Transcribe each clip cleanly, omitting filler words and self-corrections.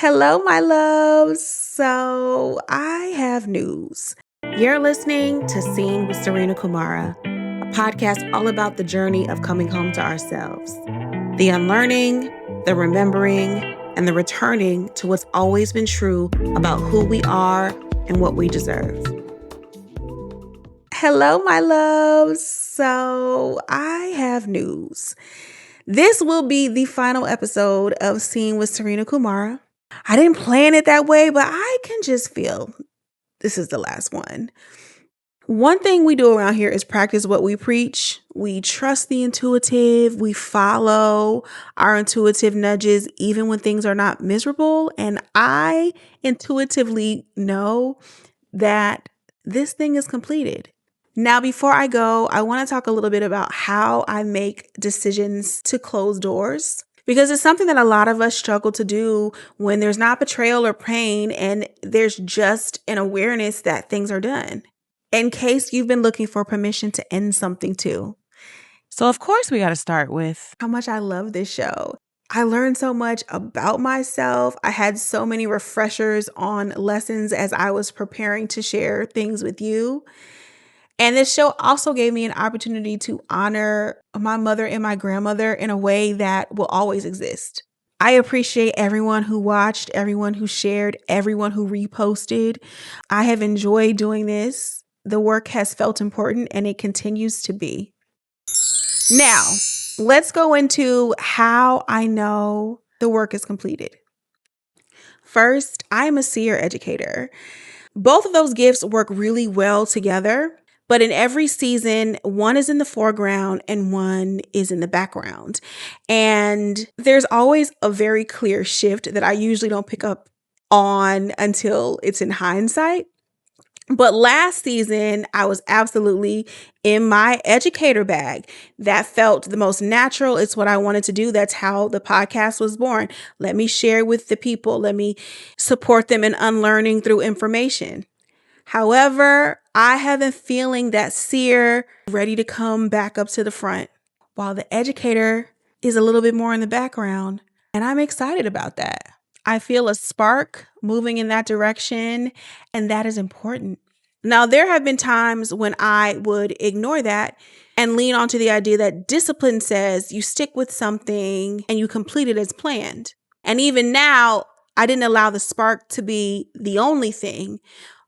Hello, my loves. So I have news. You're listening to Sing with Serena Kumara, a podcast all about the journey of coming home to ourselves, the unlearning, the remembering, and the returning to what's always been true about who we are and what we deserve. Hello, my loves. So I have news. This will be the final episode of Sing with Serena Kumara. I didn't plan it that way, but I can just feel this is the last one. One thing we do around here is practice what we preach. We trust the intuitive. We follow our intuitive nudges, even when things are not miserable. And I intuitively know that this thing is completed. Now, before I go, I want to talk a little bit about how I make decisions to close doors, because it's something that a lot of us struggle to do when there's not betrayal or pain and there's just an awareness that things are done, in case you've been looking for permission to end something too. So, of course, we got to start with how much I love this show. I learned so much about myself. I had so many refreshers on lessons as I was preparing to share things with you. And this show also gave me an opportunity to honor my mother and my grandmother in a way that will always exist. I appreciate everyone who watched, everyone who shared, everyone who reposted. I have enjoyed doing this. The work has felt important and it continues to be. Now, let's go into how I know the work is completed. First, I am a seer educator. Both of those gifts work really well together. But in every season, one is in the foreground and one is in the background. And there's always a very clear shift that I usually don't pick up on until it's in hindsight. But last season, I was absolutely in my educator bag. That felt the most natural. It's what I wanted to do. That's how the podcast was born. Let me share with the people. Let me support them in unlearning through information. However, I have been feeling that seer ready to come back up to the front, while the educator is a little bit more in the background. And I'm excited about that. I feel a spark moving in that direction, and that is important. Now, there have been times when I would ignore that and lean onto the idea that discipline says you stick with something and you complete it as planned. And even now, I didn't allow the spark to be the only thing.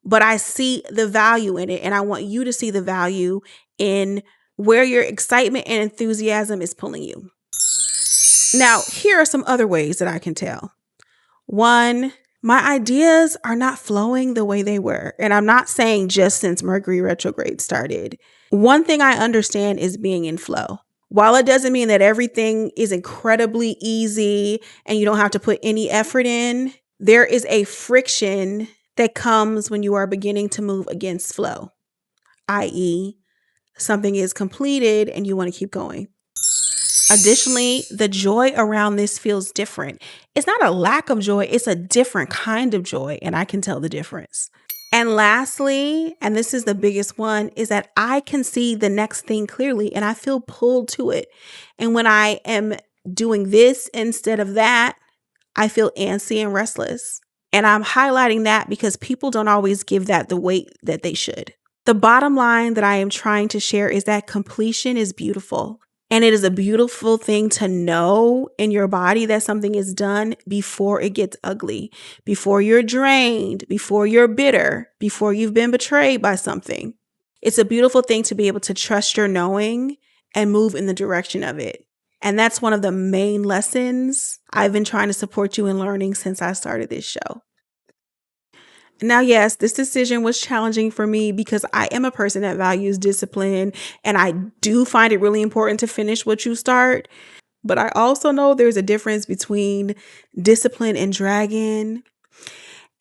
But I see the value in it, and I want you to see the value in where your excitement and enthusiasm is pulling you. Now, here are some other ways that I can tell. One, my ideas are not flowing the way they were. And I'm not saying just since Mercury retrograde started. One thing I understand is being in flow. While it doesn't mean that everything is incredibly easy and you don't have to put any effort in, there is a friction that comes when you are beginning to move against flow, i.e., something is completed and you want to keep going. Additionally, the joy around this feels different. It's not a lack of joy, it's a different kind of joy, and I can tell the difference. And lastly, and this is the biggest one, is that I can see the next thing clearly and I feel pulled to it. And when I am doing this instead of that, I feel antsy and restless. And I'm highlighting that because people don't always give that the weight that they should. The bottom line that I am trying to share is that completion is beautiful. And it is a beautiful thing to know in your body that something is done before it gets ugly, before you're drained, before you're bitter, before you've been betrayed by something. It's a beautiful thing to be able to trust your knowing and move in the direction of it. And that's one of the main lessons I've been trying to support you in learning since I started this show. Now, yes, this decision was challenging for me because I am a person that values discipline and I do find it really important to finish what you start. But I also know there's a difference between discipline and dragging.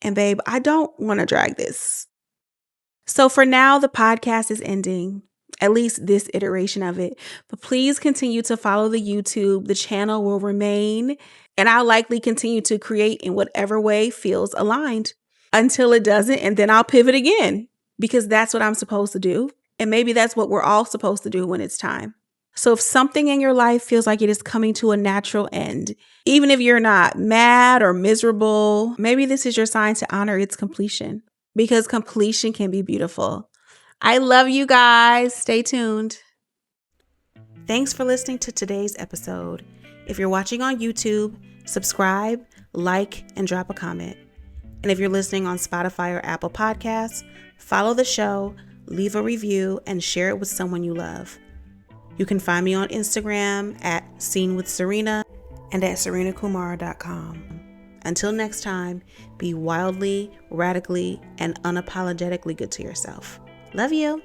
And babe, I don't want to drag this. So for now, the podcast is ending. At least this iteration of it. But please continue to follow the YouTube. The channel will remain, and I'll likely continue to create in whatever way feels aligned until it doesn't. And then I'll pivot again because that's what I'm supposed to do. And maybe that's what we're all supposed to do when it's time. So if something in your life feels like it is coming to a natural end, even if you're not mad or miserable, maybe this is your sign to honor its completion, because completion can be beautiful. I love you guys. Stay tuned. Thanks for listening to today's episode. If you're watching on YouTube, subscribe, like, and drop a comment. And if you're listening on Spotify or Apple Podcasts, follow the show, leave a review, and share it with someone you love. You can find me on Instagram at SeenWithSerena and at serenakumara.com. Until next time, be wildly, radically, and unapologetically good to yourself. Love you.